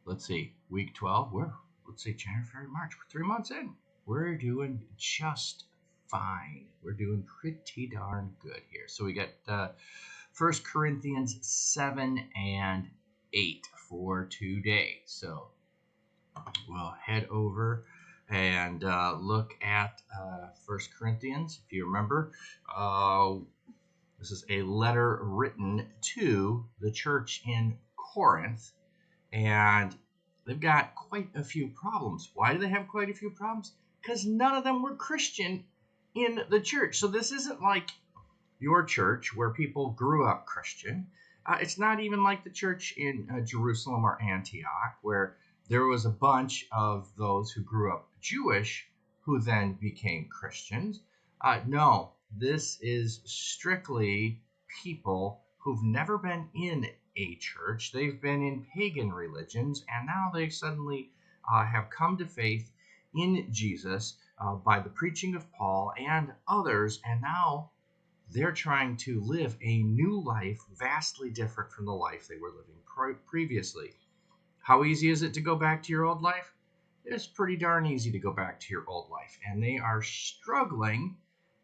let's see, week 12, let's see, January, February, March, we're 3 months in. We're doing just fine. We're doing pretty darn good here. So we got 1 Corinthians 7 and 8 for today. So we'll head over and look at 1 Corinthians. If you remember, this is a letter written to the church in Corinth, and they've got quite a few problems. Why do they have quite a few problems? Because none of them were Christian in the church. So this isn't like your church where people grew up Christian. It's not even like the church in Jerusalem or Antioch where there was a bunch of those who grew up Jewish who then became Christians. No, this is strictly people who've never been in a church. They've been in pagan religions, and now they suddenly have come to faith in Jesus by the preaching of Paul and others, and now they're trying to live a new life vastly different from the life they were living previously. How easy is it to go back to your old life? It's pretty darn easy to go back to your old life, and they are struggling,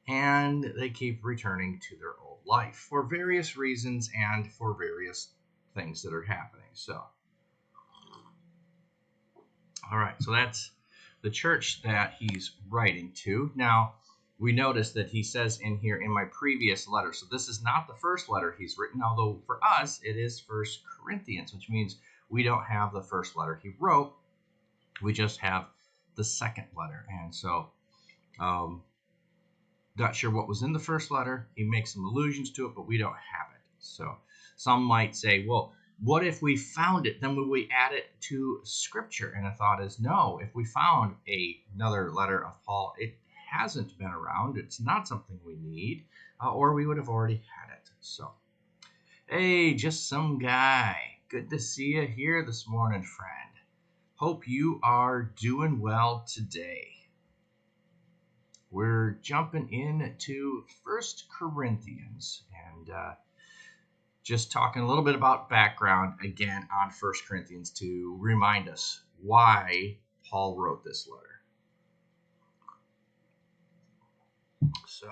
and they keep returning to their old life for various reasons and for various things that are happening. So, all right, so that's the church that he's writing to. Now, we notice that he says in here, in my previous letter, so this is not the first letter he's written, although for us it is 1 Corinthians, which means we don't have the first letter he wrote. We just have the second letter. And so, not sure what was in the first letter. He makes some allusions to it, but we don't have it. So some might say, well, what if we found it? Then would we add it to Scripture? And the thought is, no. If we found another letter of Paul, it hasn't been around. It's not something we need, or we would have already had it. So, hey, just some guy. Good to see you here this morning, friend. Hope you are doing well today. We're jumping into 1 Corinthians and just talking a little bit about background again on 1 Corinthians to remind us why Paul wrote this letter. So,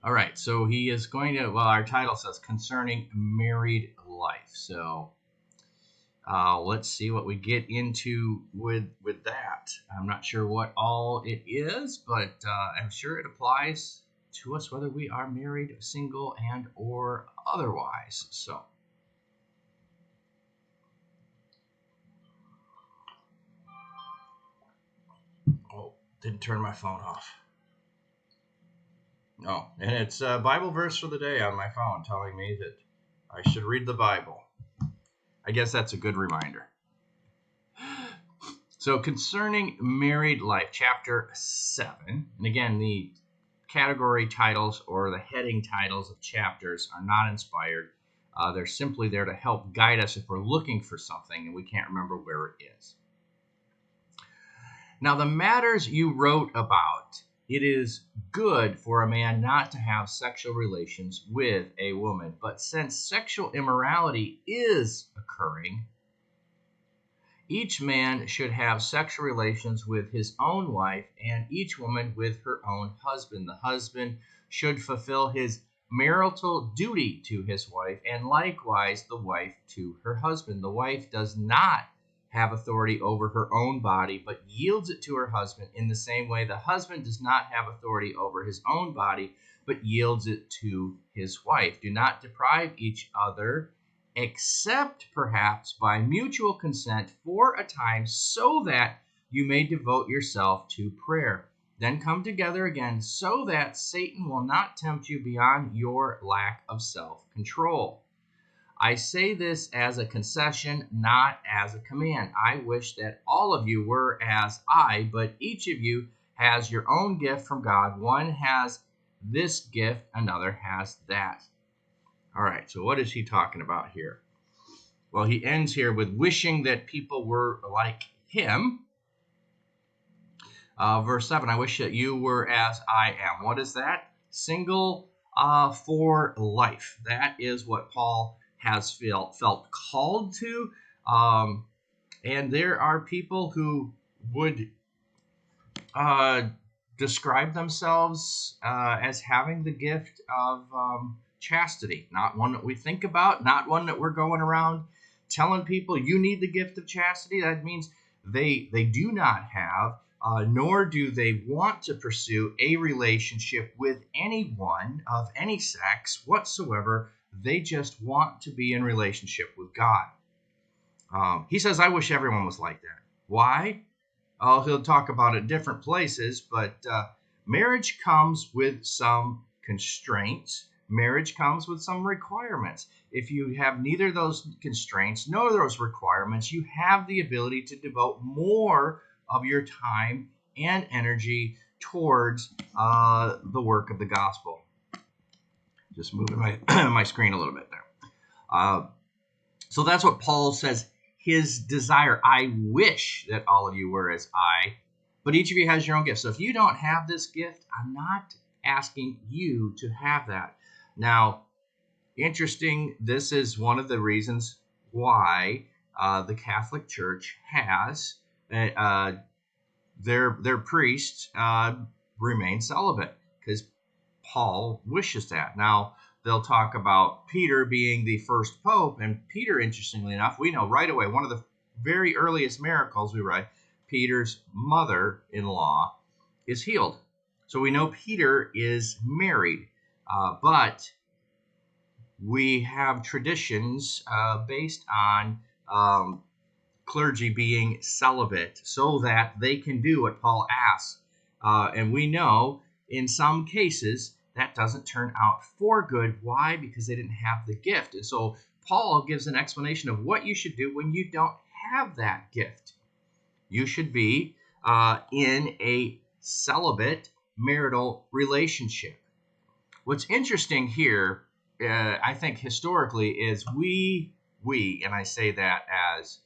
all right, so he is going to, well, our title says concerning married life. So, let's see what we get into with that. I'm not sure what all it is, but I'm sure it applies to us whether we are married, single, and or otherwise. So, oh, didn't turn my phone off. Oh, and it's a Bible verse for the day on my phone telling me that I should read the Bible. I guess that's a good reminder. So concerning married life, chapter 7, and again, the category titles or the heading titles of chapters are not inspired. They're simply there to help guide us if we're looking for something and we can't remember where it is. Now, the matters you wrote about, it is good for a man not to have sexual relations with a woman, but since sexual immorality is occurring, each man should have sexual relations with his own wife, and each woman with her own husband. The husband should fulfill his marital duty to his wife, and likewise the wife to her husband. The wife does not have authority over her own body, but yields it to her husband. In the same way, the husband does not have authority over his own body, but yields it to his wife. Do not deprive each other, except perhaps by mutual consent for a time, so that you may devote yourself to prayer. Then come together again, so that Satan will not tempt you beyond your lack of self-control. I say this as a concession, not as a command. I wish that all of you were as I, but each of you has your own gift from God. One has this gift, another has that. All right, so what is he talking about here? Well, he ends here with wishing that people were like him. Verse 7, I wish that you were as I am. What is that? Single for life. That is what Paul has felt called to. Um, and there are people who would uh, describe themselves as having the gift of chastity. Not one that we think about, not one that we're going around telling people you need the gift of chastity. That means they do not have, nor do they want to pursue a relationship with anyone of any sex whatsoever. They just want to be in relationship with God. He says, I wish everyone was like that. Why? Oh, he'll talk about it different places, but marriage comes with some constraints. Marriage comes with some requirements. If you have neither of those constraints nor those requirements, you have the ability to devote more of your time and energy towards the work of the gospel. Just moving my my screen a little bit there. So that's what Paul says. His desire, I wish that all of you were as I, but each of you has your own gift. So if you don't have this gift, I'm not asking you to have that. Now, interesting, this is one of the reasons why the Catholic Church has their priests remain celibate, because Paul wishes that. Now, they'll talk about Peter being the first pope, and Peter, interestingly enough, we know right away, one of the very earliest miracles we read, Peter's mother-in-law is healed. So we know Peter is married, but we have traditions based on clergy being celibate so that they can do what Paul asks. And we know in some cases that doesn't turn out for good. Why? Because they didn't have the gift. And so Paul gives an explanation of what you should do when you don't have that gift. You should be in a celibate marital relationship. What's interesting here, I think historically, is we, and I say that as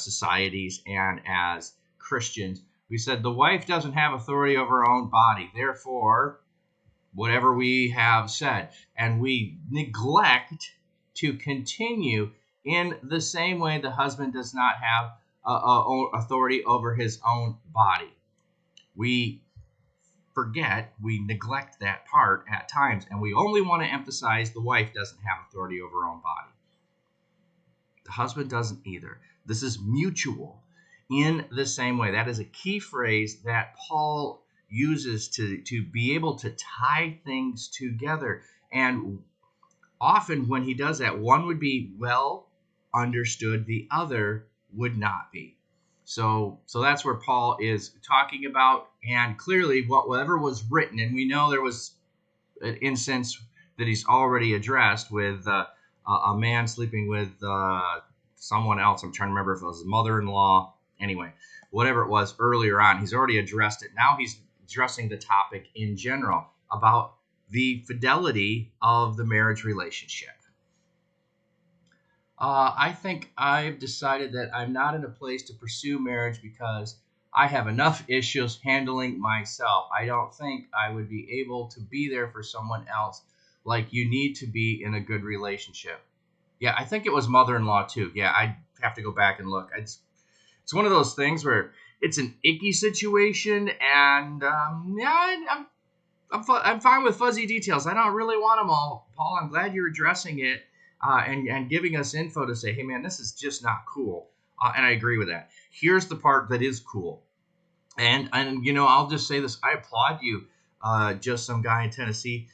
societies and as Christians, we said the wife doesn't have authority over her own body. Therefore, whatever we have said, and we neglect to continue in the same way the husband does not have authority over his own body. We forget, we neglect that part at times, and we only want to emphasize the wife doesn't have authority over her own body. The husband doesn't either. This is mutual in the same way. That is a key phrase that Paul uses to be able to tie things together. And often when he does that, one would be well understood, the other would not be. So that's where Paul is talking about, and clearly whatever was written, and we know there was an instance that he's already addressed with a man sleeping with someone else. I'm trying to remember if it was his mother-in-law. Anyway, whatever it was earlier on, he's already addressed it. Now he's addressing the topic in general about the fidelity of the marriage relationship. I think I've decided that I'm not in a place to pursue marriage because I have enough issues handling myself. I don't think I would be able to be there for someone else like you need to be in a good relationship. Yeah, I think it was mother-in-law too. Yeah, I'd have to go back and look. It's one of those things where it's an icky situation, and yeah, I'm fine with fuzzy details. I don't really want them all, Paul. I'm glad you're addressing it and giving us info to say, hey man, this is just not cool. And I agree with that. Here's the part that is cool, and you know, I'll just say this: I applaud you, just some guy in Tennessee,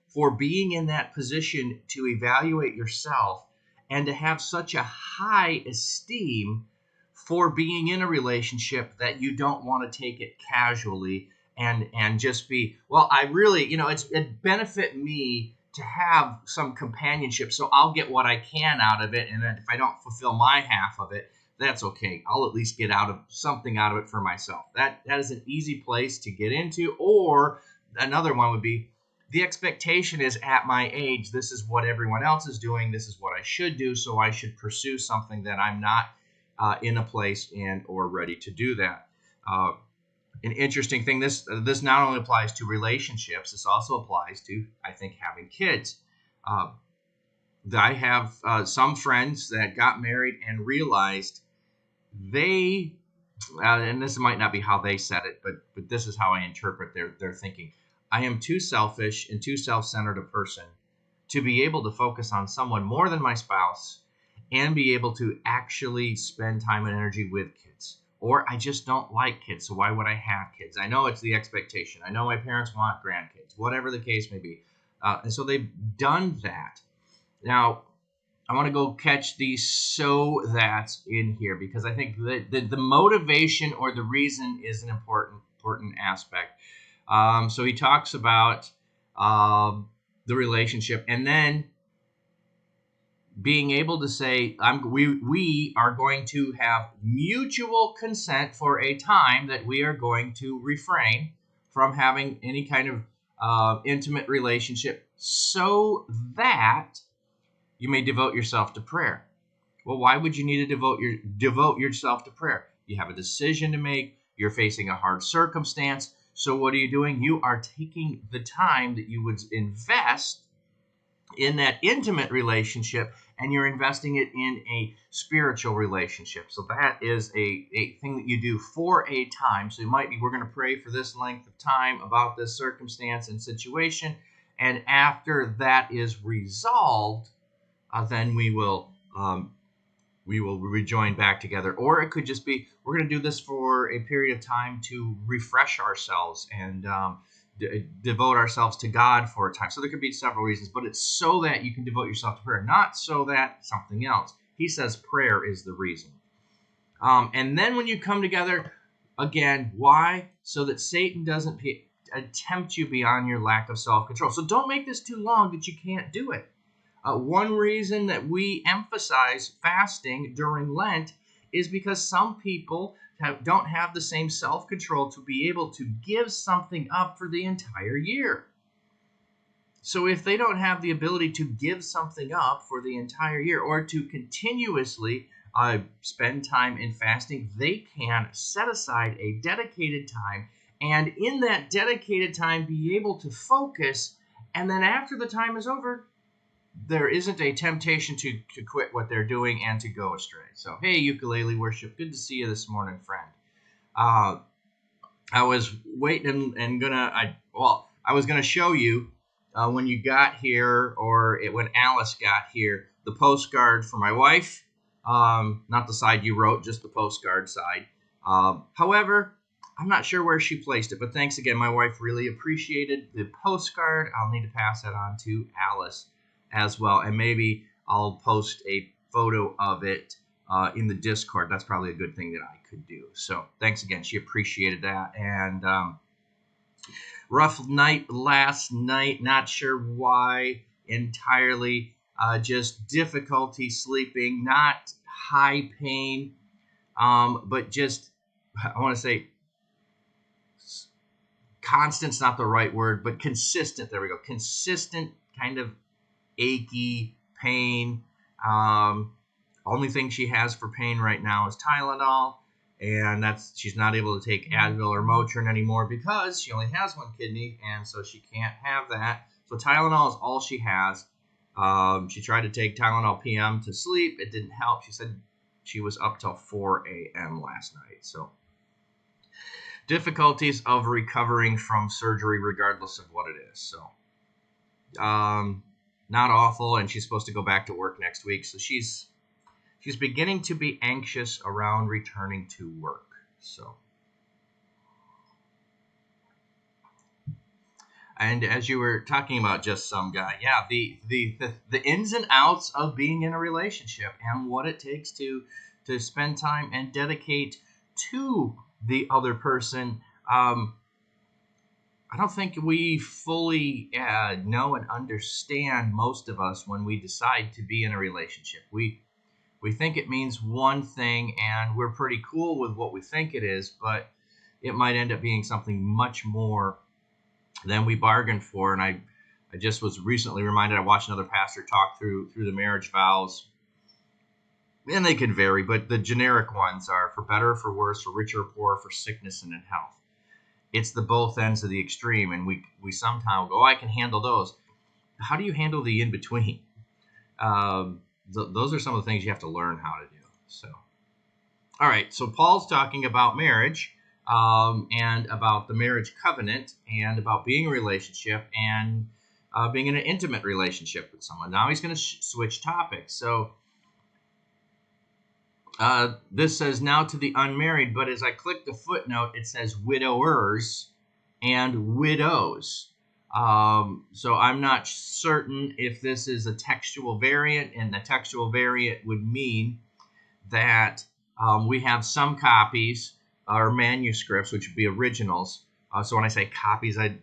for being in that position to evaluate yourself and to have such a high esteem for being in a relationship that you don't want to take it casually and just be, well, I really, you know, it benefit me to have some companionship, so I'll get what I can out of it, and then if I don't fulfill my half of it, that's okay. I'll at least get something out of it for myself. That is an easy place to get into. Or another one would be, the expectation is at my age, this is what everyone else is doing, this is what I should do, so I should pursue something that I'm not in a place and or ready to do that. An interesting thing, this not only applies to relationships, this also applies to, I think, having kids. I have some friends that got married and realized they, and this might not be how they said it, but this is how I interpret their thinking. I am too selfish and too self-centered a person to be able to focus on someone more than my spouse and be able to actually spend time and energy with kids. Or I just don't like kids, so why would I have kids? I know it's the expectation. I know my parents want grandkids, whatever the case may be. And so they've done that. Now, I want to go catch these so that's in here because I think that the motivation or the reason is an important aspect. So he talks about the relationship and then being able to say, we are going to have mutual consent for a time that we are going to refrain from having any kind of intimate relationship so that you may devote yourself to prayer. Well, why would you need to devote yourself to prayer? You have a decision to make. You're facing a hard circumstance. So what are you doing? You are taking the time that you would invest in that intimate relationship and you're investing it in a spiritual relationship. So that is a thing that you do for a time. So it might be, we're going to pray for this length of time about this circumstance and situation. And after that is resolved, then we will rejoin back together. Or it could just be, we're going to do this for a period of time to refresh ourselves and devote ourselves to God for a time. So there could be several reasons, but it's so that you can devote yourself to prayer, not so that something else. He says prayer is the reason. And then when you come together, again, why? So that Satan doesn't tempt you beyond your lack of self-control. So don't make this too long that you can't do it. One reason that we emphasize fasting during Lent is because some people don't have the same self-control to be able to give something up for the entire year. So if they don't have the ability to give something up for the entire year or to continuously spend time in fasting, they can set aside a dedicated time and in that dedicated time be able to focus, and then after the time is over, there isn't a temptation to quit what they're doing and to go astray. So, hey, ukulele worship, good to see you this morning, friend. I was waiting and I was gonna show you when you got here or when Alice got here the postcard for my wife. Not the side you wrote, just the postcard side. However, I'm not sure where she placed it, but thanks again. My wife really appreciated the postcard. I'll need to pass that on to Alice as well, and maybe I'll post a photo of it in the Discord. That's probably a good thing that I could do. So thanks again. She appreciated that. And rough night last night. Not sure why entirely. Just difficulty sleeping. Not high pain, but just, I want to say, constant's not the right word, but consistent. There we go. Consistent kind of achy pain. Only thing she has for pain right now is Tylenol, and she's not able to take Advil or Motrin anymore because she only has one kidney, and so she can't have that. So Tylenol is all she has. She tried to take Tylenol PM to sleep. It didn't help. She said she was up till 4 a.m. last night. So difficulties of recovering from surgery regardless of what it is. So not awful, and she's supposed to go back to work next week. So she's beginning to be anxious around returning to work. So, and as you were talking about just some guy, yeah, the ins and outs of being in a relationship and what it takes to spend time and dedicate to the other person. I don't think we fully know and understand, most of us, when we decide to be in a relationship. We think it means one thing, and we're pretty cool with what we think it is, but it might end up being something much more than we bargained for. And I just was recently reminded, I watched another pastor talk through the marriage vows, and they can vary, but the generic ones are for better, for worse, for richer or poorer, for sickness and in health. It's the both ends of the extreme, and we sometimes go, I can handle those. How do you handle the in-between? those are some of the things you have to learn how to do. So, all right. So Paul's talking about marriage, and about the marriage covenant, and about being in a relationship, and being in an intimate relationship with someone. Now he's going to switch topics. So this says, now to the unmarried, but as I click the footnote, it says widowers and widows. So I'm not certain if this is a textual variant, and the textual variant would mean that we have some copies or manuscripts, which would be originals. So when I say copies, I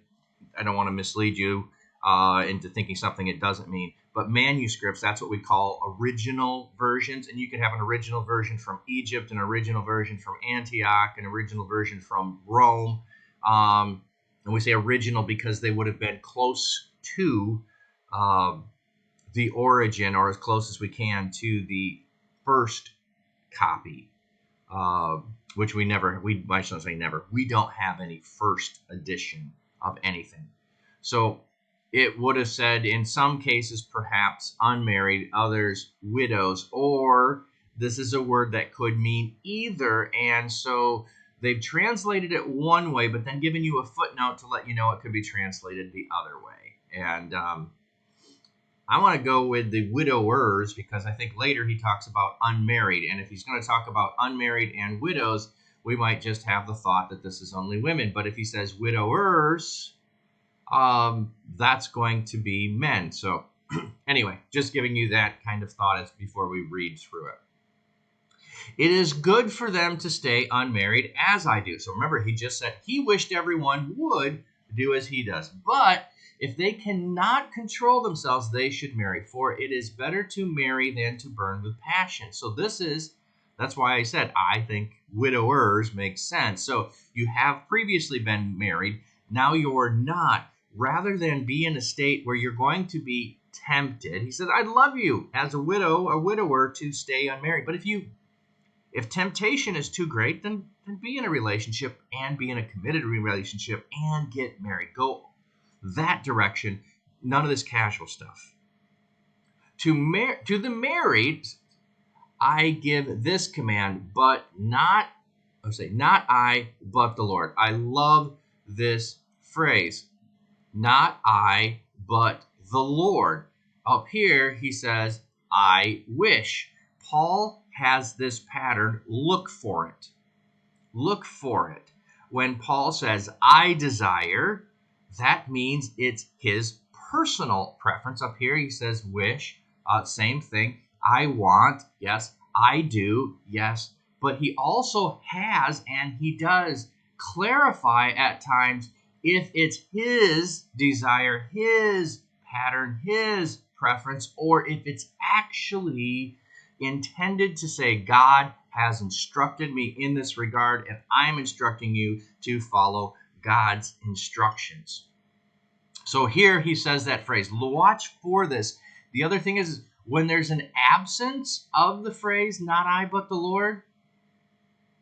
don't want to mislead you into thinking something it doesn't mean. But manuscripts, that's what we call original versions. And you could have an original version from Egypt, an original version from Antioch, an original version from Rome. And we say original because they would have been close to the origin, or as close as we can to the first copy, which we shouldn't say never. We don't have any first edition of anything. So it would have said in some cases perhaps unmarried, others widows, or this is a word that could mean either. And so they've translated it one way, but then given you a footnote to let you know it could be translated the other way. And I want to go with the widowers because I think later he talks about unmarried. And if he's going to talk about unmarried and widows, we might just have the thought that this is only women. But if he says widowers, that's going to be men. So anyway, just giving you that kind of thought as before we read through it. It is good for them to stay unmarried as I do. So remember, he just said he wished everyone would do as he does. But if they cannot control themselves, they should marry. For it is better to marry than to burn with passion. So that's why I said I think widowers make sense. So you have previously been married. Now you're not. Rather than be in a state where you're going to be tempted, he said, I'd love you as a widower to stay unmarried. But if temptation is too great, then be in a relationship and be in a committed relationship and get married. Go that direction. None of this casual stuff. To the married, I give this command, but not I, but the Lord. I love this phrase. Not I, but the Lord. Up here, he says, I wish. Paul has this pattern. Look for it. Look for it. When Paul says, I desire, that means it's his personal preference. Up here, he says, wish. Same thing. I want. Yes. I do. Yes. But he also has, and he does clarify at times, if it's his desire, his pattern, his preference, or if it's actually intended to say, God has instructed me in this regard, and I'm instructing you to follow God's instructions. So here he says that phrase. Watch for this. The other thing is, when there's an absence of the phrase, not I, but the Lord,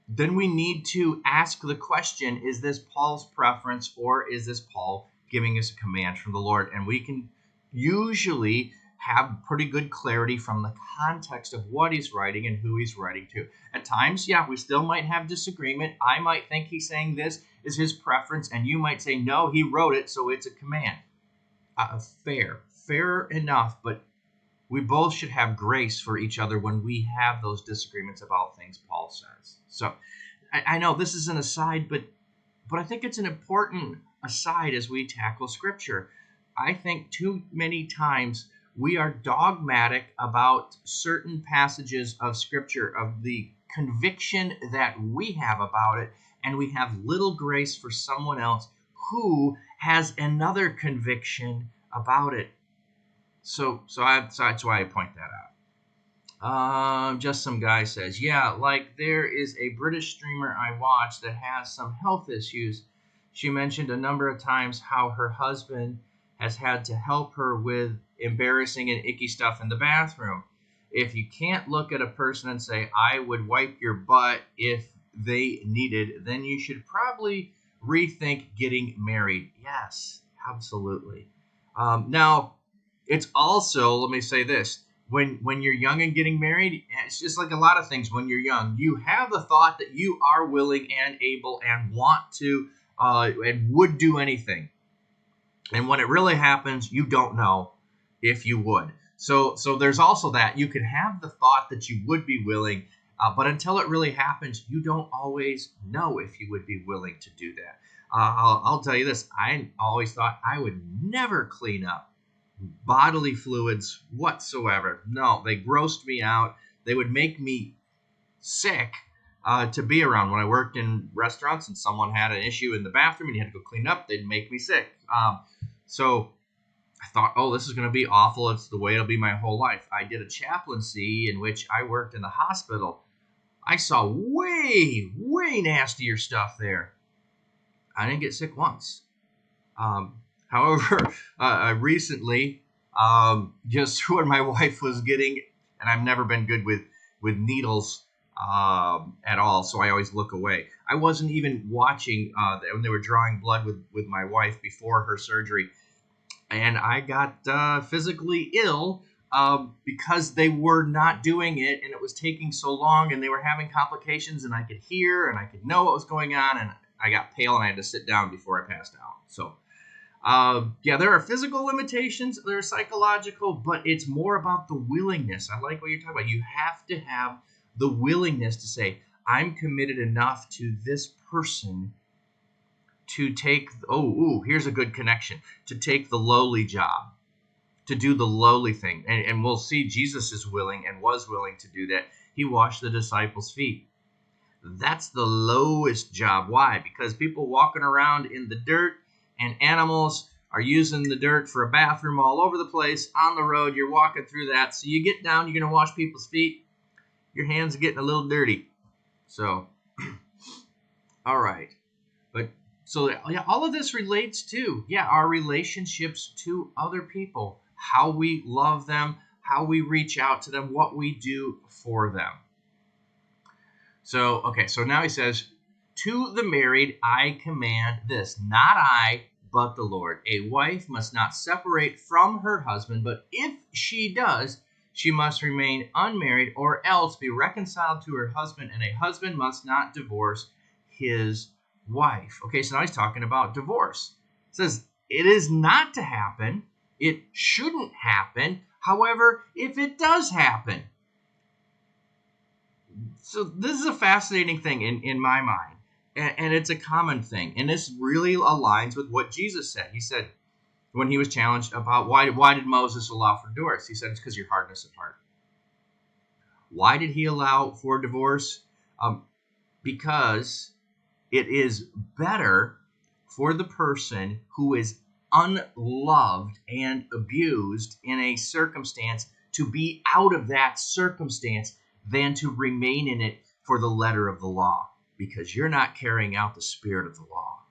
then we need to ask the question, is this Paul's preference, or is this Paul giving us a command from the Lord? And we can usually have pretty good clarity from the context of what he's writing and who he's writing to. At times, we still might have disagreement. I might think he's saying this is his preference, and you might say, no, he wrote it, so it's a command. Fair enough, but we both should have grace for each other when we have those disagreements about things Paul says. So I know this is an aside, but I think it's an important aside as we tackle Scripture. I think too many times we are dogmatic about certain passages of Scripture, of the conviction that we have about it, and we have little grace for someone else who has another conviction about it. So that's why I point that out. Just some guy says, like there is a British streamer I watch that has some health issues. She mentioned a number of times how her husband has had to help her with embarrassing and icky stuff in the bathroom. If you can't look at a person and say, I would wipe your butt if they needed, then you should probably rethink getting married. Yes, absolutely. Now, it's also, let me say this, when you're young and getting married, it's just like a lot of things. When you're young, you have the thought that you are willing and able and want to and would do anything. And when it really happens, you don't know if you would. So there's also that. You can have the thought that you would be willing, but until it really happens, you don't always know if you would be willing to do that. I'll tell you this. I always thought I would never clean up bodily fluids whatsoever. No, they grossed me out. They would make me sick to be around. When I worked in restaurants and someone had an issue in the bathroom and you had to go clean up, they'd make me sick. So I thought, oh, this is going to be awful. It's the way it'll be my whole life. I did a chaplaincy in which I worked in the hospital. I saw way, way nastier stuff there. I didn't get sick once. However, recently, just when my wife was getting, and I've never been good with needles at all, so I always look away. I wasn't even watching when they were drawing blood with my wife before her surgery, and I got physically ill because they were not doing it, and it was taking so long, and they were having complications, and I could hear, and I could know what was going on, and I got pale, and I had to sit down before I passed out. So, yeah, there are physical limitations, there are psychological, but it's more about the willingness. I like what you're talking about. You have to have the willingness to say, I'm committed enough to this person to take, here's a good connection, to take the lowly job, to do the lowly thing. And we'll see Jesus is willing and was willing to do that. He washed the disciples' feet. That's the lowest job. Why? Because people walking around in the dirt and animals are using the dirt for a bathroom all over the place on the road. You're walking through that. So you get down, you're going to wash people's feet. Your hands are getting a little dirty. So, all right. But so yeah, all of this relates to, our relationships to other people, how we love them, how we reach out to them, what we do for them. So, okay, so now he says, to the married I command this, not I, but the Lord. A wife must not separate from her husband, but if she does, she must remain unmarried or else be reconciled to her husband, and a husband must not divorce his wife. Okay, so now he's talking about divorce. It says, it is not to happen. It shouldn't happen. However, if it does happen. So this is a fascinating thing in my mind, and it's a common thing, and this really aligns with what Jesus said. He said when he was challenged about why did Moses allow for divorce, he said it's because your hardness of heart. Why did he allow for divorce? Because it is better for the person who is unloved and abused in a circumstance to be out of that circumstance than to remain in it for the letter of the law, because you're not carrying out the spirit of the law.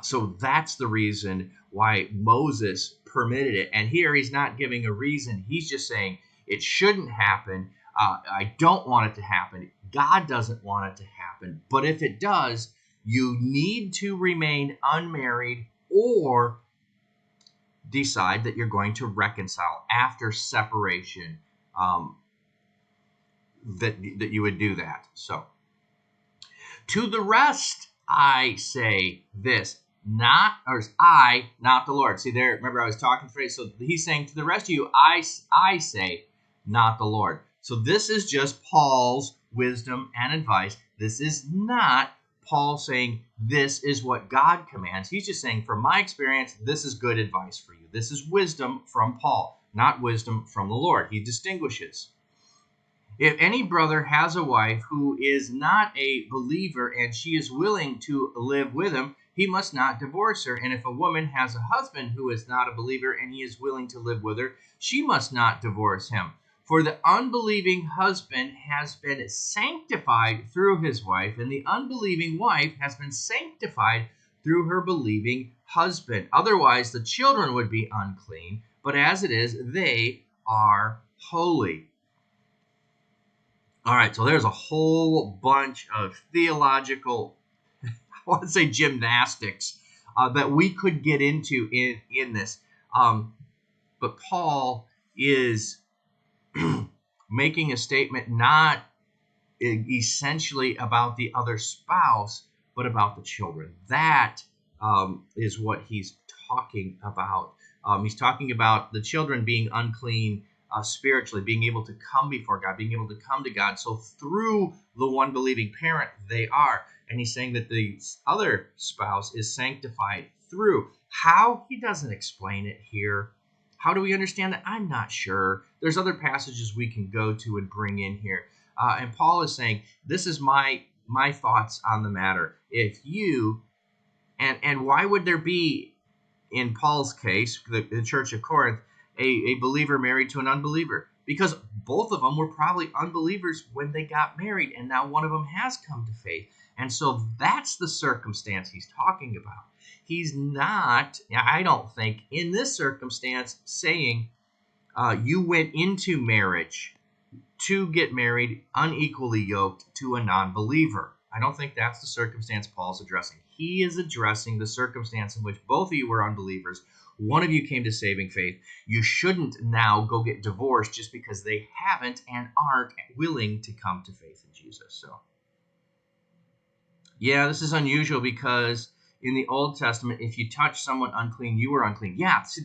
So that's the reason why Moses permitted it. And here he's not giving a reason. He's just saying it shouldn't happen. I don't want it to happen. God doesn't want it to happen. But if it does, you need to remain unmarried or decide that you're going to reconcile after separation. That you would do that. So, to the rest I say this, not the Lord. See there, remember I was talking phrase. So he's saying to the rest of you, I say, not the Lord. So this is just Paul's wisdom and advice. This is not Paul saying this is what God commands. He's just saying, from my experience, this is good advice for you. This is wisdom from Paul, not wisdom from the Lord. He distinguishes. If any brother has a wife who is not a believer and she is willing to live with him, he must not divorce her. And if a woman has a husband who is not a believer and he is willing to live with her, she must not divorce him. For the unbelieving husband has been sanctified through his wife, and the unbelieving wife has been sanctified through her believing husband. Otherwise, the children would be unclean, but as it is, they are holy. All right, so there's a whole bunch of theological, I want to say gymnastics, that we could get into in this. But Paul is making a statement not essentially about the other spouse, but about the children. That is what he's talking about. He's talking about the children being unclean spiritually, being able to come before God, being able to come to God. So through the one believing parent, they are. And he's saying that the other spouse is sanctified through. How? He doesn't explain it here. How do we understand that? I'm not sure. There's other passages we can go to and bring in here. And Paul is saying, this is my thoughts on the matter. If you, and why would there be, in Paul's case, the church of Corinth, a believer married to an unbeliever? Because both of them were probably unbelievers when they got married, and now one of them has come to faith. And so that's the circumstance he's talking about. He's not, I don't think, in this circumstance saying you went into marriage to get married unequally yoked to a non-believer. I don't think that's the circumstance Paul's addressing. He is addressing the circumstance in which both of you were unbelievers. One of you came to saving faith. You shouldn't now go get divorced just because they haven't and aren't willing to come to faith in Jesus. So, yeah, this is unusual because in the Old Testament, if you touch someone unclean, you were unclean. Yeah, see,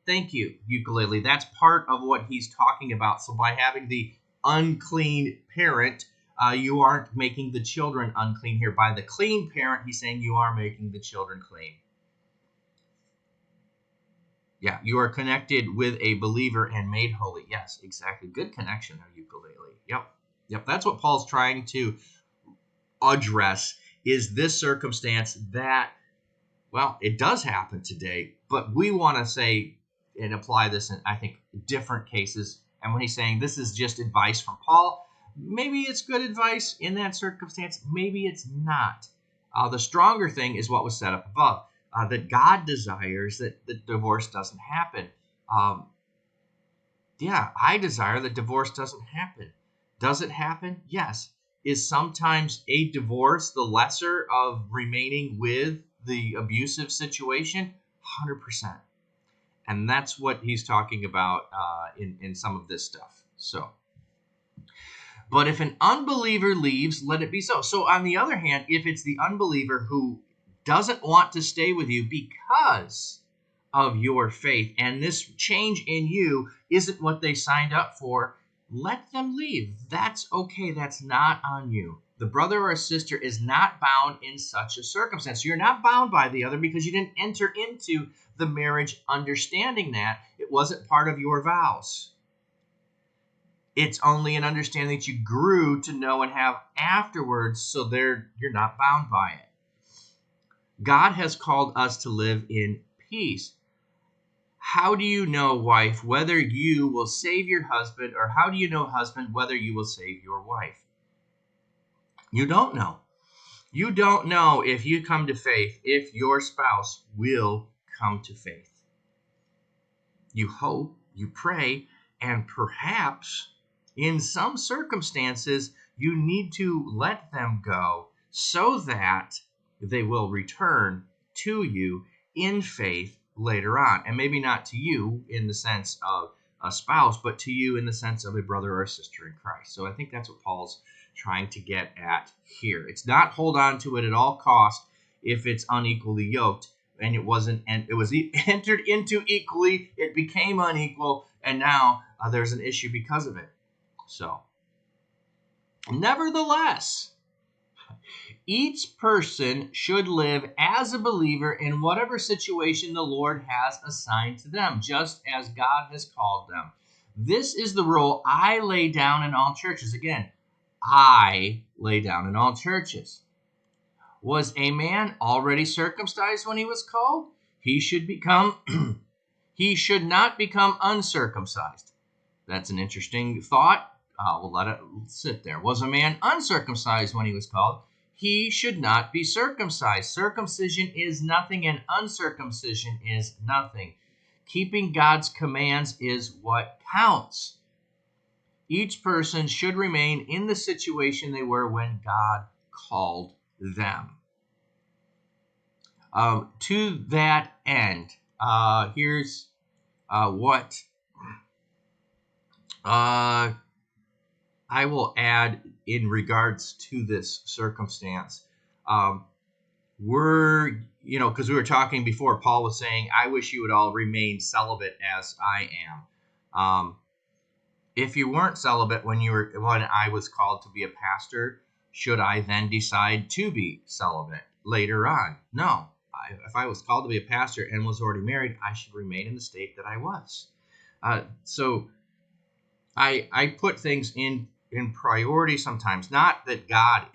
thank you, ukulele. That's part of what he's talking about. So by having the unclean parent, you aren't making the children unclean here. By the clean parent, he's saying you are making the children clean. Yeah, you are connected with a believer and made holy. Yes, exactly. Good connection there, ukulele. Yep. That's what Paul's trying to address, is this circumstance that, well, it does happen today, but we want to say and apply this in, I think, different cases. And when he's saying this is just advice from Paul, maybe it's good advice in that circumstance, maybe it's not. The stronger thing is what was set up above, that God desires that the divorce doesn't happen. I desire that divorce doesn't happen. Does it happen? Yes. Is sometimes a divorce the lesser of remaining with the abusive situation? 100%. And that's what he's talking about in some of this stuff. So, but if an unbeliever leaves, let it be so. So on the other hand, if it's the unbeliever who doesn't want to stay with you because of your faith, and this change in you isn't what they signed up for, let them leave. That's okay. That's not on you. The brother or sister is not bound in such a circumstance. You're not bound by the other because you didn't enter into the marriage understanding that. It wasn't part of your vows. It's only an understanding that you grew to know and have afterwards, so you're not bound by it. God has called us to live in peace. How do you know, wife, whether you will save your husband, or how do you know, husband, whether you will save your wife? You don't know. You don't know if you come to faith, if your spouse will come to faith. You hope, you pray, and perhaps in some circumstances, you need to let them go so that they will return to you in faith later on. And maybe not to you in the sense of a spouse, but to you in the sense of a brother or a sister in Christ. So I think that's what Paul's trying to get at here. It's not hold on to it at all cost if it's unequally yoked, and it wasn't, and it was entered into equally, it became unequal, and now there's an issue because of it. So, nevertheless, each person should live as a believer in whatever situation the Lord has assigned to them, just as God has called them. This is the rule I lay down in all churches. Again, I lay down in all churches. Was a man already circumcised when he was called? He should not become uncircumcised. That's an interesting thought. We'll let it sit there. Was a man uncircumcised when he was called? He should not be circumcised. Circumcision is nothing, and uncircumcision is nothing. Keeping God's commands is what counts. Each person should remain in the situation they were when God called them. To that end, here's what Uh, I will add in regards to this circumstance. Um, because we were talking before, Paul was saying, I wish you would all remain celibate as I am. If you weren't celibate when I was called to be a pastor, should I then decide to be celibate later on? No. If I was called to be a pastor and was already married, I should remain in the state that I was. So I put things in priority sometimes. Not that God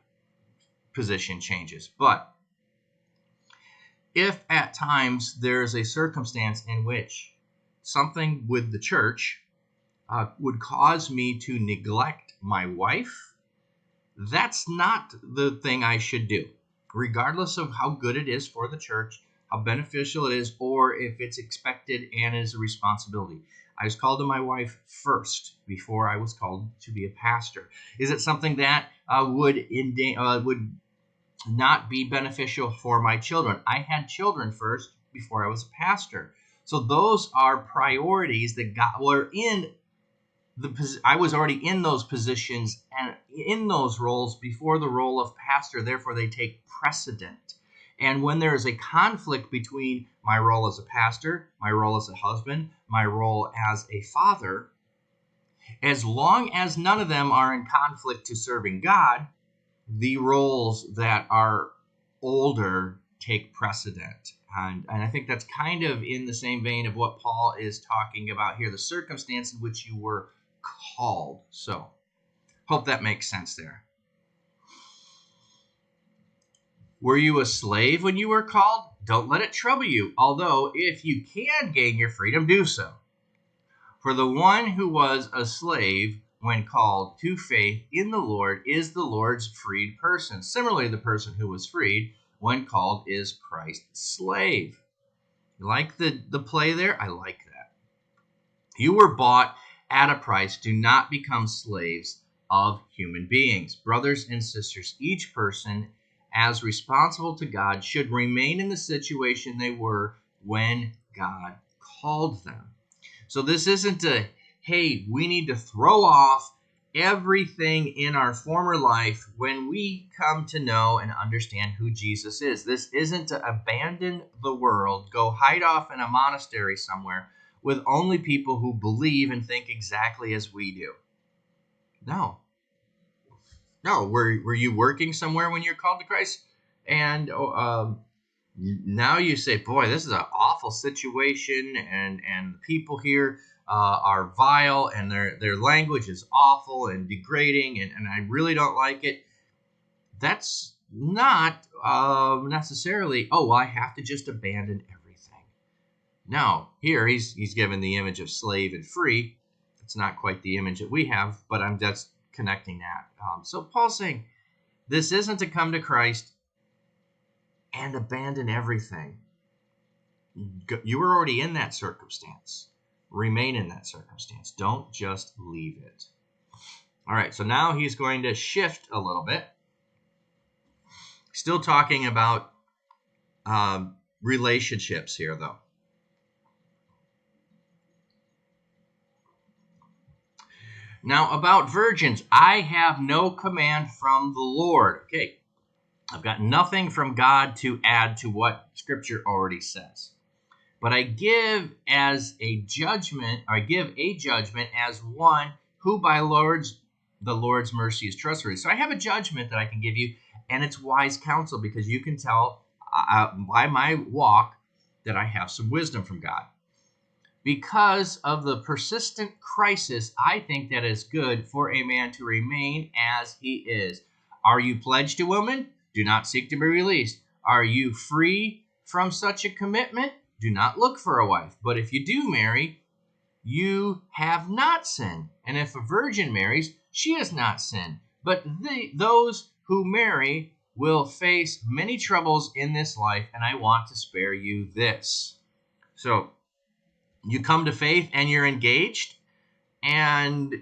position changes, but if at times there's a circumstance in which something with the church would cause me to neglect my wife, that's not the thing I should do, regardless of how good it is for the church, how beneficial it is, or if it's expected and is a responsibility. I was called to my wife first before I was called to be a pastor. Is it something that would not be beneficial for my children? I had children first before I was a pastor. So those are priorities that were in I was already in those positions and in those roles before the role of pastor. Therefore, they take precedent. And when there is a conflict between my role as a pastor, my role as a husband, my role as a father, as long as none of them are in conflict to serving God, the roles that are older take precedent. And I think that's kind of in the same vein of what Paul is talking about here, the circumstance in which you were called. So, hope that makes sense there. Were you a slave when you were called? Don't let it trouble you, although if you can gain your freedom, do so. For the one who was a slave when called to faith in the Lord is the Lord's freed person. Similarly, the person who was freed when called is Christ's slave. You like the play there? I like that. You were bought at a price. Do not become slaves of human beings. Brothers and sisters, each person, as responsible to God, should remain in the situation they were when God called them. So this isn't hey, we need to throw off everything in our former life when we come to know and understand who Jesus is. This isn't to abandon the world, go hide off in a monastery somewhere with only people who believe and think exactly as we do. No. Were you working somewhere when you're called to Christ? And now you say, boy, this is an awful situation, and the people here are vile, and their language is awful and degrading, and I really don't like it. That's not necessarily, oh, well, I have to just abandon everything. No, here he's given the image of slave and free. It's not quite the image that we have, but I'm just connecting that. So Paul's saying, this isn't to come to Christ and abandon everything. You were already in that circumstance. Remain in that circumstance. Don't just leave it. All right, so now he's going to shift a little bit. Still talking about relationships here, though. Now, about virgins, I have no command from the Lord. Okay, I've got nothing from God to add to what Scripture already says. But I give a judgment as one who by the Lord's mercy is trustworthy. So I have a judgment that I can give you, and it's wise counsel, because you can tell by my walk that I have some wisdom from God. Because of the persistent crisis, I think that it's good for a man to remain as he is. Are you pledged to woman? Do not seek to be released. Are you free from such a commitment? Do not look for a wife. But if you do marry, you have not sinned. And if a virgin marries, she has not sinned. But those who marry will face many troubles in this life, and I want to spare you this. So you come to faith and you're engaged, and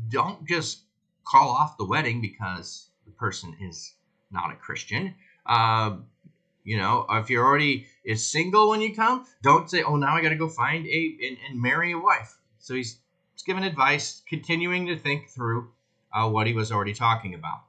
don't just call off the wedding because the person is not a Christian. If you're already single when you come, don't say, oh, now I got to go find and marry a wife. So he's He's giving advice, continuing to think through what he was already talking about.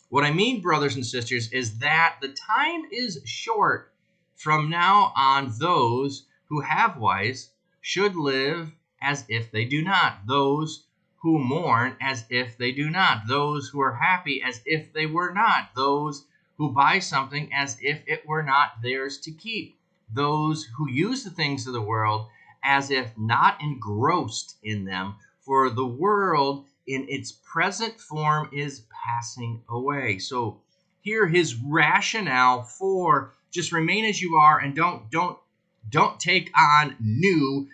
What I mean, brothers and sisters, is that the time is short. From now on, those who have wives should live as if they do not. Those who mourn as if they do not. Those who are happy as if they were not. Those who buy something as if it were not theirs to keep. Those who use the things of the world as if not engrossed in them. For the world in its present form is passing away. So here his rationale for just remain as you are and don't take on new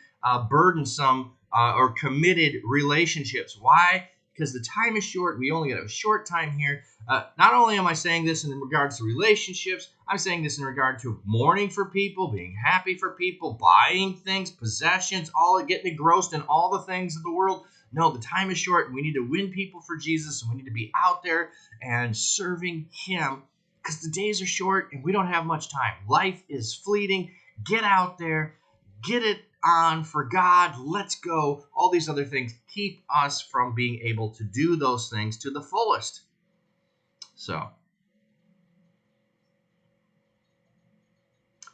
burdensome or committed relationships. Why? Because the time is short. We only got a short time here. Not only am I saying this in regards to relationships, I'm saying this in regard to mourning for people, being happy for people, buying things, possessions, all getting engrossed in all the things of the world. No, the time is short, and we need to win people for Jesus, and we need to be out there and serving him because the days are short and we don't have much time. Life is fleeting. Get out there. Get it on for God. Let's go. All these other things keep us from being able to do those things to the fullest. So,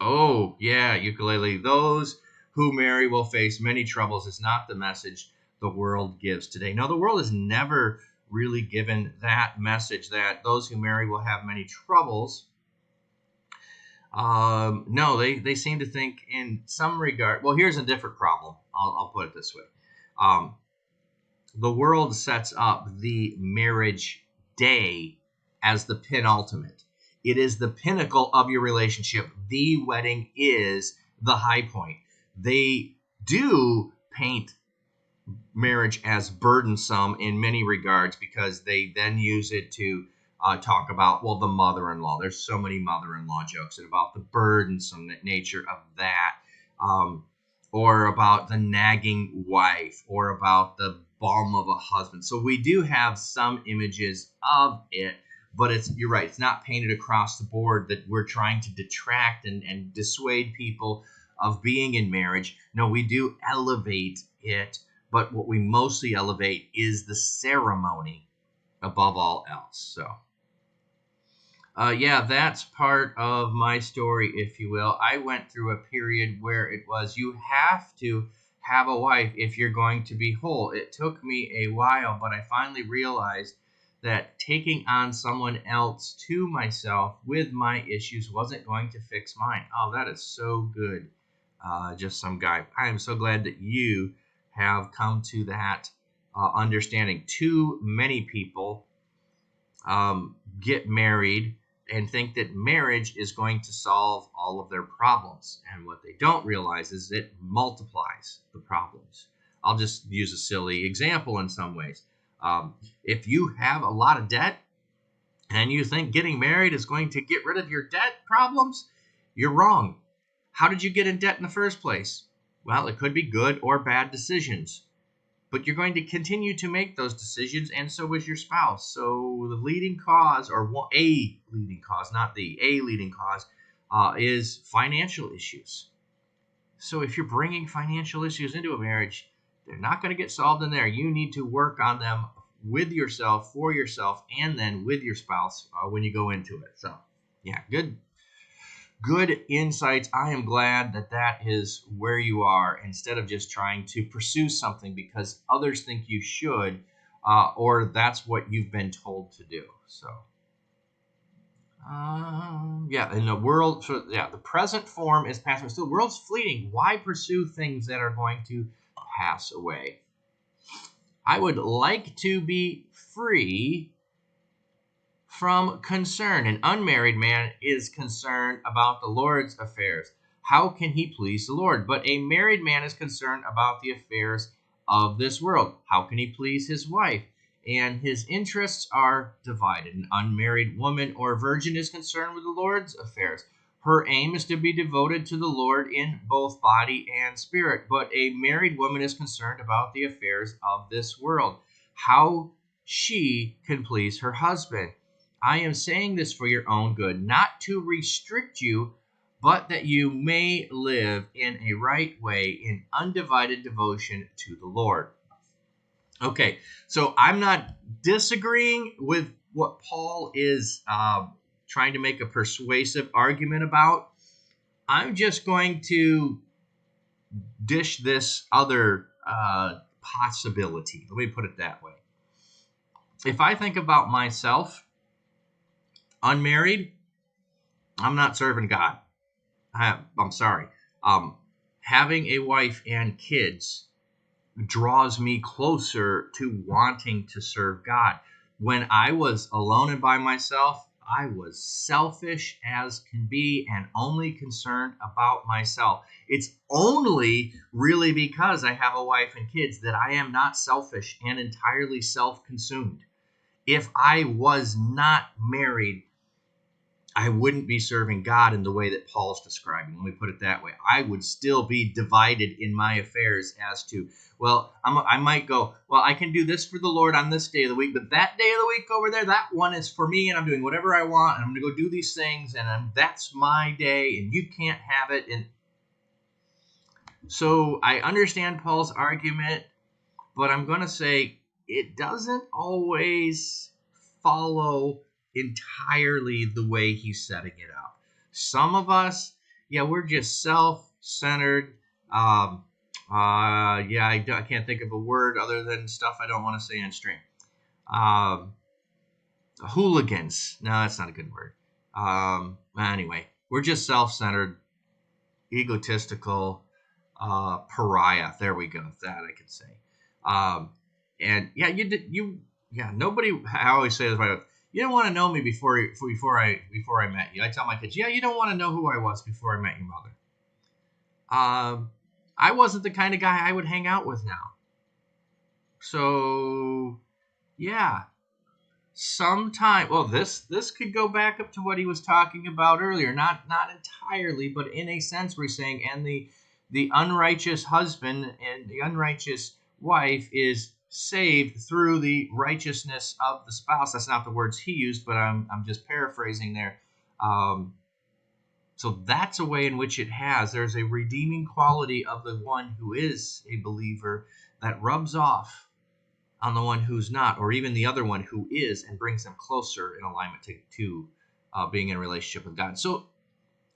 oh, yeah, ukulele. Those who marry will face many troubles is not the message the world gives today. No, the world has never really given that message that those who marry will have many troubles. No, they seem to think in some regard. Well, here's a different problem. I'll put it this way. The world sets up the marriage day as the penultimate. It is the pinnacle of your relationship. The wedding is the high point. They do paint marriage as burdensome in many regards because they then use it to talk about, well, the mother-in-law. There's so many mother-in-law jokes and about the burdensome nature of that, or about the nagging wife, or about the bum of a husband. So we do have some images of it, but you're right, it's not painted across the board that we're trying to detract and dissuade people of being in marriage. No, we do elevate it, but what we mostly elevate is the ceremony above all else. So, yeah, that's part of my story, if you will. I went through a period where it was you have to have a wife if you're going to be whole. It took me a while, but I finally realized that taking on someone else to myself with my issues wasn't going to fix mine. Oh, that is so good. Just some guy. I am so glad that you have come to that understanding. Too many people get married and think that marriage is going to solve all of their problems. And what they don't realize is it multiplies the problems. I'll just use a silly example in some ways. If you have a lot of debt and you think getting married is going to get rid of your debt problems, you're wrong. How did you get in debt in the first place? Well, it could be good or bad decisions, but you're going to continue to make those decisions, and so is your spouse. So the leading cause, or a leading cause, not a leading cause, is financial issues. So if you're bringing financial issues into a marriage, they're not going to get solved in there. You need to work on them with yourself, for yourself, and then with your spouse when you go into it. So, yeah, good insights. I am glad that that is where you are instead of just trying to pursue something because others think you should, or that's what you've been told to do. So, yeah, in the world, so yeah, the present form is passing. So the world's fleeting. Why pursue things that are going to pass away? I would like to be free from concern. An unmarried man is concerned about the Lord's affairs. How can he please the Lord? But a married man is concerned about the affairs of this world. How can he please his wife? And his interests are divided. An unmarried woman or virgin is concerned with the Lord's affairs. Her aim is to be devoted to the Lord in both body and spirit. But a married woman is concerned about the affairs of this world. How she can please her husband. I am saying this for your own good, not to restrict you, but that you may live in a right way in undivided devotion to the Lord. Okay, so I'm not disagreeing with what Paul is trying to make a persuasive argument about. I'm just going to dish this other possibility. Let me put it that way. If I think about myself, unmarried, I'm not serving God. I'm sorry. Um, Having a wife and kids draws me closer to wanting to serve God. When I was alone and by myself, I was selfish as can be and only concerned about myself. It's only really because I have a wife and kids that I am not selfish and entirely self consumed. If I was not married, I wouldn't be serving God in the way that Paul's describing. Let me put it that way. I would still be divided in my affairs as to, well, I might go, well, I can do this for the Lord on this day of the week, but that day of the week over there, that one is for me, and I'm doing whatever I want, and I'm going to go do these things, and that's my day, and you can't have it. And so I understand Paul's argument, but I'm going to say it doesn't always follow entirely the way he's setting it up. Some of us, yeah, we're just self-centered. I can't think of a word other than stuff I don't want to say on stream. Hooligans. No, that's not a good word. Anyway, we're just self-centered, egotistical, pariah. There we go. That I could say. And yeah, nobody. I always say this. You don't want to know me before I met you. I tell my kids, yeah, you don't want to know who I was before I met your mother. I wasn't the kind of guy I would hang out with now. So, yeah, sometime. Well, this could go back up to what he was talking about earlier. Not entirely, but in a sense, we're saying, and the unrighteous husband and the unrighteous wife is saved through the righteousness of the spouse. That's not the words he used, but I'm just paraphrasing there. So that's a way in which it has. There's a redeeming quality of the one who is a believer that rubs off on the one who's not, or even the other one who is, and brings them closer in alignment to being in a relationship with God. So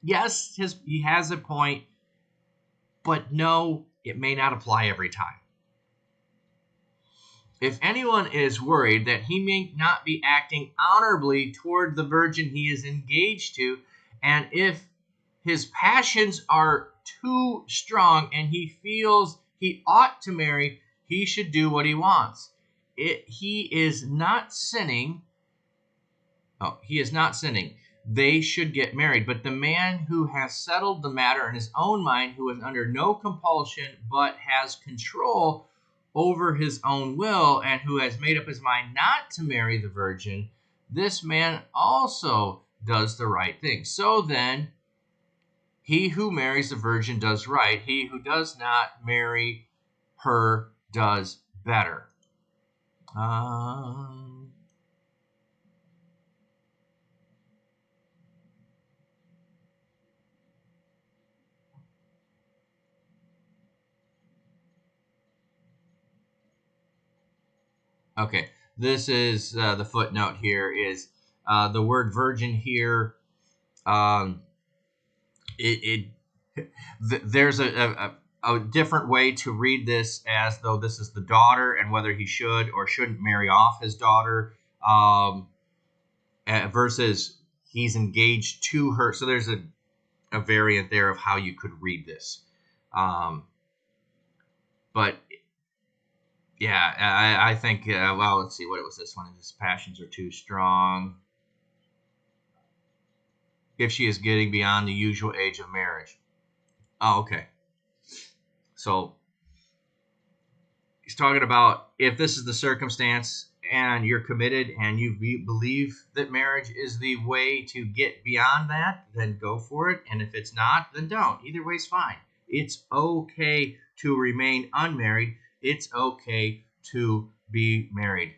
yes, he has a point, but no, it may not apply every time. If anyone is worried that he may not be acting honorably toward the virgin he is engaged to, and if his passions are too strong and he feels he ought to marry, he should do what he wants. He is not sinning. Oh, he is not sinning. They should get married. But the man who has settled the matter in his own mind, who is under no compulsion but has control over his own will, and who has made up his mind not to marry the virgin, this man also does the right thing. So then, he who marries the virgin does right. He who does not marry her does better. Okay, this is the footnote here is the word virgin here. There's a different way to read this as though this is the daughter and whether he should or shouldn't marry off his daughter versus he's engaged to her. So there's a variant there of how you could read this. But yeah, I think, well, let's see, what was this one? His passions are too strong. If she is getting beyond the usual age of marriage. Oh, okay. So he's talking about if this is the circumstance and you're committed and you believe that marriage is the way to get beyond that, then go for it. And if it's not, then don't. Either way's fine. It's okay to remain unmarried. It's okay to be married.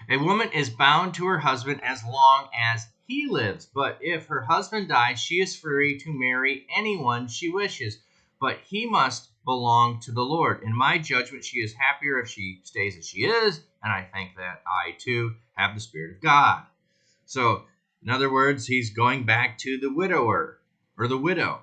A woman is bound to her husband as long as he lives, but if her husband dies, she is free to marry anyone she wishes, but he must belong to the Lord. In my judgment, she is happier if she stays as she is, and I think that I too have the Spirit of God. So, in other words, he's going back to the widower or the widow.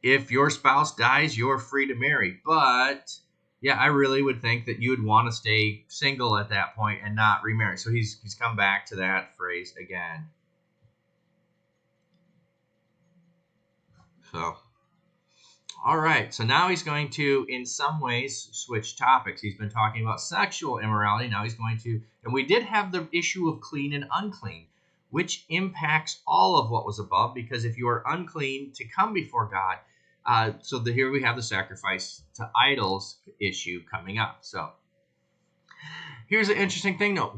If your spouse dies, you're free to marry. But yeah, I really would think that you would want to stay single at that point and not remarry. So he's come back to that phrase again. So, all right. So now he's going to, in some ways, switch topics. He's been talking about sexual immorality. Now he's going to, and we did have the issue of clean and unclean, which impacts all of what was above, because if you are unclean to come before God, here we have the sacrifice to idols issue coming up. So here's an interesting thing, though.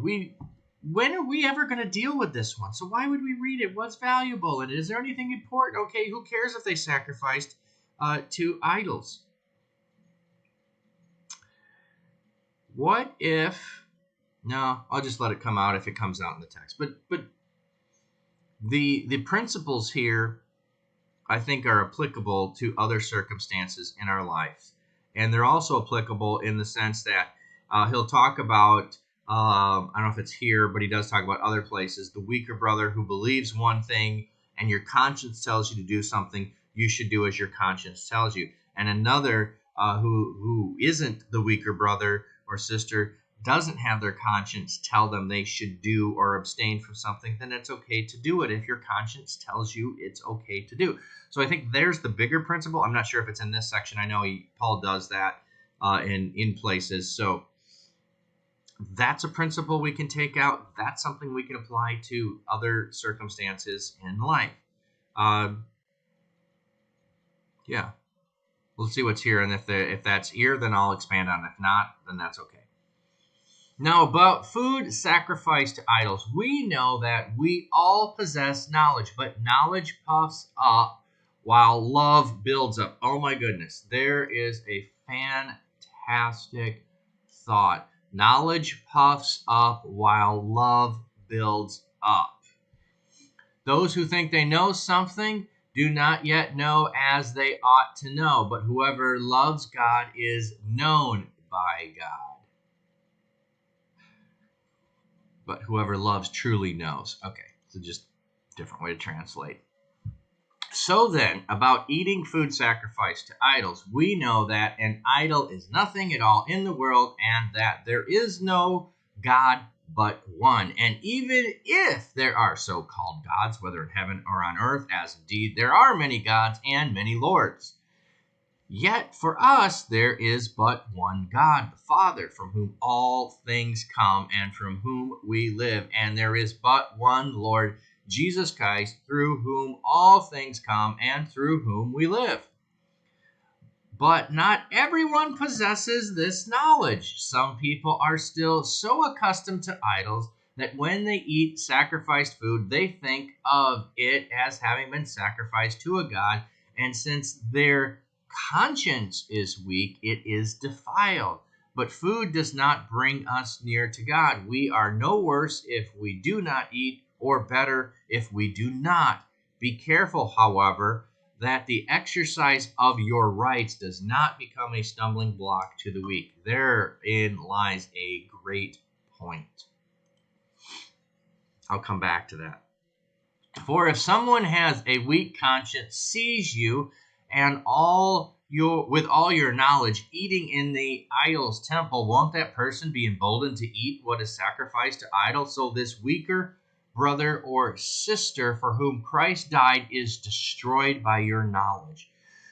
When are we ever going to deal with this one? So why would we read it? What's valuable? And is there anything important? Okay, who cares if they sacrificed to idols? What if... No, I'll just let it come out if it comes out in the text. But the principles here, I think, are applicable to other circumstances in our life. And they're also applicable in the sense that he'll talk about, I don't know if it's here, but he does talk about other places, the weaker brother who believes one thing and your conscience tells you to do something, you should do as your conscience tells you. And another who isn't the weaker brother or sister, doesn't have their conscience tell them they should do or abstain from something, then it's okay to do it if your conscience tells you it's okay to do. So I think there's the bigger principle. I'm not sure if it's in this section. I know Paul does that in places. So that's a principle we can take out. That's something we can apply to other circumstances in life. Yeah. Let's see what's here. And if that's here, then I'll expand on it. If not, then that's okay. Now, about food sacrificed to idols, we know that we all possess knowledge, but knowledge puffs up while love builds up. Oh my goodness, there is a fantastic thought. Knowledge puffs up while love builds up. Those who think they know something do not yet know as they ought to know, but whoever loves God is known by God. But whoever loves truly knows. Okay, so just a different way to translate. So then, about eating food sacrificed to idols, we know that an idol is nothing at all in the world, and that there is no God but one. And even if there are so-called gods, whether in heaven or on earth, as indeed there are many gods and many lords, yet for us there is but one God, the Father, from whom all things come and from whom we live. And there is but one Lord, Jesus Christ, through whom all things come and through whom we live. But not everyone possesses this knowledge. Some people are still so accustomed to idols that when they eat sacrificed food, they think of it as having been sacrificed to a god. And since their conscience is weak, it is defiled. But food does not bring us near to God. We are no worse if we do not eat, or better if we do not. Be careful, however, that the exercise of your rights does not become a stumbling block to the weak. Therein lies a great point. I'll come back to that. For if someone has a weak conscience, sees you and with all your knowledge eating in the idol's temple, won't that person be emboldened to eat what is sacrificed to idols? So this weaker brother or sister for whom Christ died is destroyed by your knowledge.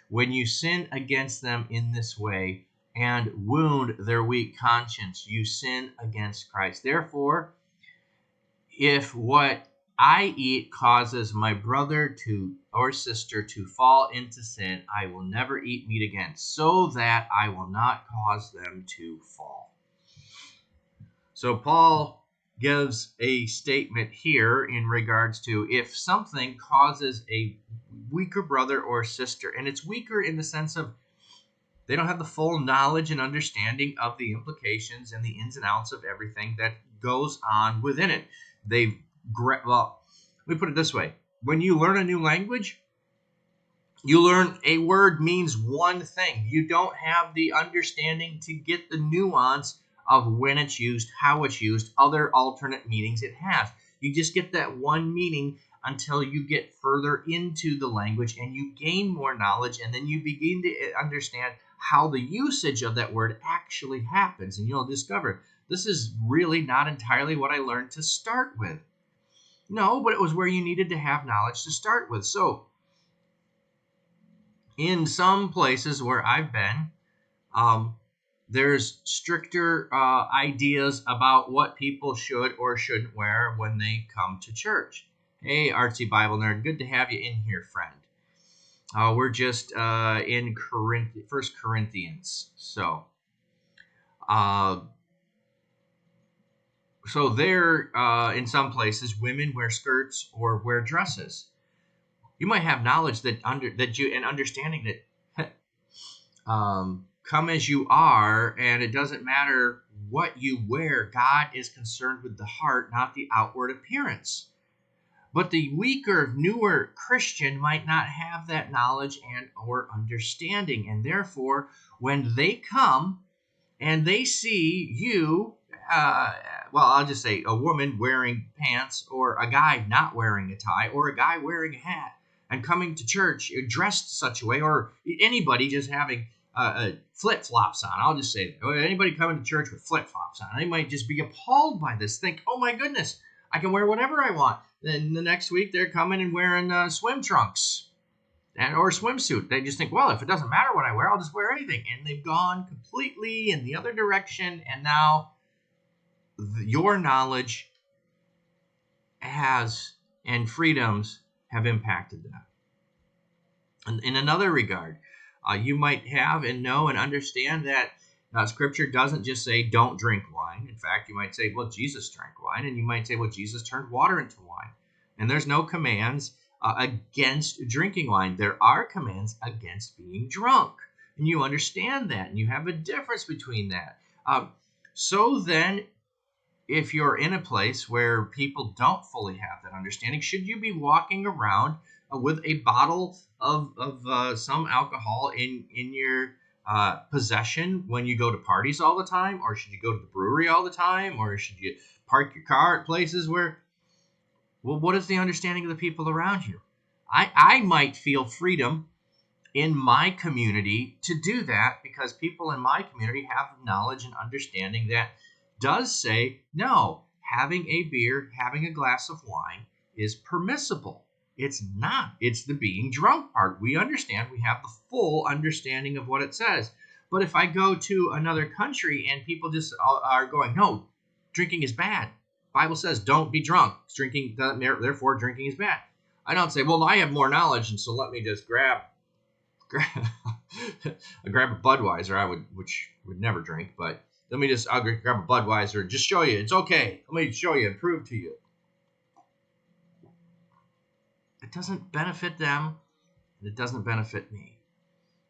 When you sin against them in this way and wound their weak conscience, you sin against Christ. Therefore, if what I eat causes my brother or sister to fall into sin, I will never eat meat again, so that I will not cause them to fall. So Paul gives a statement here in regards to if something causes a weaker brother or sister, and it's weaker in the sense of they don't have the full knowledge and understanding of the implications and the ins and outs of everything that goes on within it. Let me put it this way. When you learn a new language, You learn a word means one thing. You don't have the understanding to get the nuance of when it's used, how it's used, other alternate meanings it has. You just get that one meaning until you get further into the language and you gain more knowledge, and then you begin to understand how the usage of that word actually happens. And you'll discover this is really not entirely what I learned to start with. No, but it was where you needed to have knowledge to start with. So, in some places where I've been, there's stricter ideas about what people should or shouldn't wear when they come to church. Hey, artsy Bible nerd, good to have you in here, friend. We're just in First Corinthians. Uh, so there, in some places, women wear skirts or wear dresses. You might have knowledge and understanding that come as you are, and it doesn't matter what you wear. God is concerned with the heart, not the outward appearance. But the weaker, newer Christian might not have that knowledge and or understanding, and therefore, when they come and they see you, I'll just say a woman wearing pants, or a guy not wearing a tie, or a guy wearing a hat, and coming to church dressed such a way, or anybody just having flip-flops on. I'll just say that. Anybody coming to church with flip-flops on, they might just be appalled by this. Think, oh my goodness, I can wear whatever I want. Then the next week they're coming and wearing swim trunks or a swimsuit. They just think, well, if it doesn't matter what I wear, I'll just wear anything. And they've gone completely in the other direction, and now your knowledge has and freedoms have impacted that. And in another regard, you might have and know and understand that Scripture doesn't just say don't drink wine. In fact, you might say, well, Jesus drank wine, and you might say, well, Jesus turned water into wine. And there's no commands against drinking wine. There are commands against being drunk. And you understand that, and you have a difference between that. So then, if you're in a place where people don't fully have that understanding, should you be walking around with a bottle of some alcohol in your possession when you go to parties all the time? Or should you go to the brewery all the time? Or should you park your car at places where, well, what is the understanding of the people around you? I might feel freedom in my community to do that because people in my community have knowledge and understanding that does say, no, having a beer, having a glass of wine is permissible. It's not. It's the being drunk part. We understand. We have the full understanding of what it says. But if I go to another country and people just are going, no, drinking is bad. Bible says don't be drunk. Drinking, therefore drinking is bad. I don't say, well, I have more knowledge, and so let me just grab a Budweiser. Which would never drink, but I'll grab a Budweiser and just show you it's okay. Let me show you and prove to you. It doesn't benefit them, and it doesn't benefit me.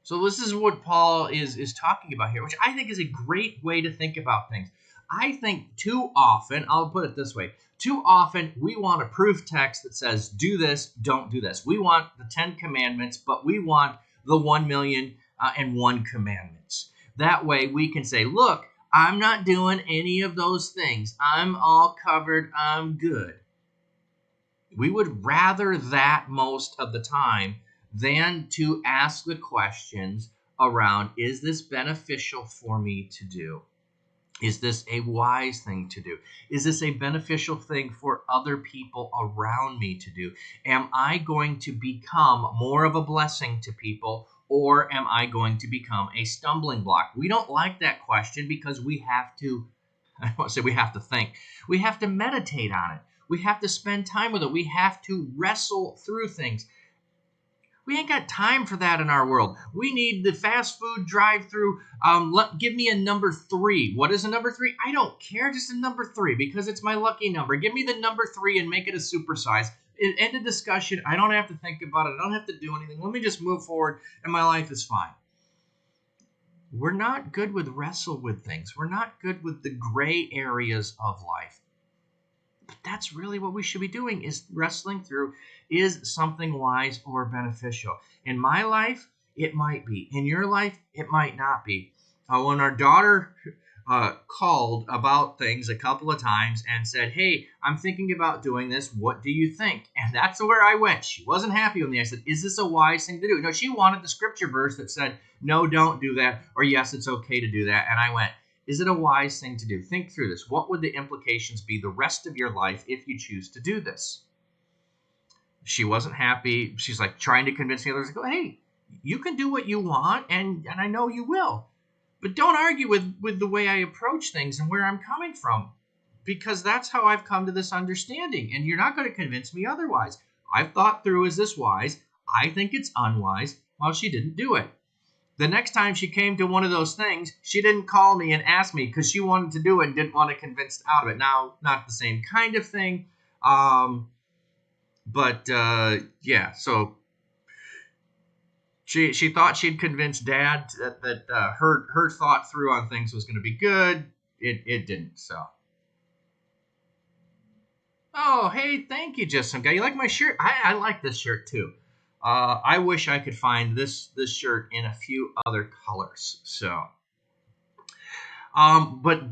So this is what Paul is talking about here, which I think is a great way to think about things. I think too often, I'll put it this way, too often we want a proof text that says, do this, don't do this. We want the 10 commandments, but we want the 1,000,001 commandments. That way we can say, look, I'm not doing any of those things. I'm all covered. I'm good. We would rather that most of the time than to ask the questions around, is this beneficial for me to do? Is this a wise thing to do? Is this a beneficial thing for other people around me to do? Am I going to become more of a blessing to people, or am I going to become a stumbling block? We don't like that question because we have to, I don't want to say we have to think. We have to meditate on it. We have to spend time with it. We have to wrestle through things. We ain't got time for that in our world. We need the fast food drive-through. Give me a number 3. What is a number 3? I don't care. Just a number 3 because it's my lucky number. Give me the number 3 and make it a supersize. End of discussion. I don't have to think about it. I don't have to do anything. Let me just move forward and my life is fine. We're not good with wrestle with things. We're not good with the gray areas of life. But that's really what we should be doing, is wrestling through, is something wise or beneficial? In my life, it might be. In your life, it might not be. When our daughter called about things a couple of times and said, "Hey, I'm thinking about doing this. What do you think?" And that's where I went. She wasn't happy with me. I said, "Is this a wise thing to do?" No, she wanted the scripture verse that said, "No, don't do that," or "Yes, it's okay to do that." And I went, is it a wise thing to do? Think through this. What would the implications be the rest of your life if you choose to do this? She wasn't happy. She's like trying to convince the others, go, "Hey, you can do what you want, and I know you will. But don't argue with the way I approach things and where I'm coming from, because that's how I've come to this understanding, and you're not going to convince me otherwise. I've thought through, is this wise? I think it's unwise." Well, she didn't do it. The next time she came to one of those things, she didn't call me and ask me because she wanted to do it and didn't want to convince out of it. Now, not the same kind of thing, but yeah. So she thought she'd convince Dad that her thought through on things was going to be good. It didn't. So. Oh, hey, thank you, just some guy. You like my shirt? I like this shirt too. I wish I could find this shirt in a few other colors. So, but